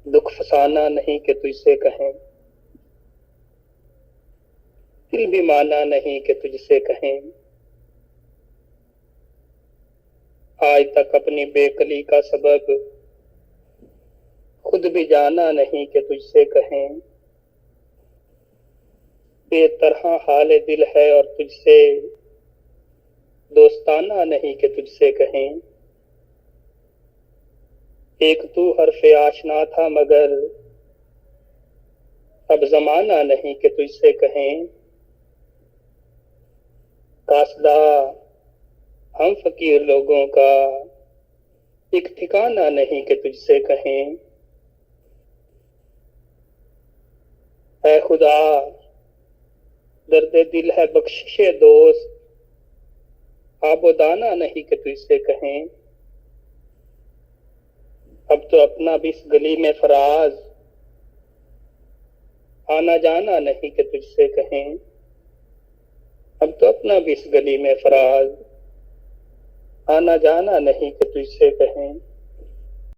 दुख फसाना नहीं कि तुझसे कहें, दिल भी माना नहीं कि तुझसे कहें। आज तक अपनी बेकली का सबब खुद भी जाना नहीं कि तुझसे कहें। बेतरह हाल दिल है और तुझसे दोस्ताना नहीं कि तुझसे कहें। एक तू हर्फ़े आशना था मगर अब जमाना नहीं कि तुझसे कहें। कासदा हम फकीर लोगों का एक ठिकाना नहीं कि तुझसे कहें। ऐ खुदा दर्द दिल है बख्शिशे दोस्त, आबोदाना नहीं कि तुझसे कहें। अब तो अपना भी इस गली में फराज, आना जाना नहीं कि तुझसे कहें। अब तो अपना भी इस गली में फराज, आना जाना नहीं कि तुझसे कहें।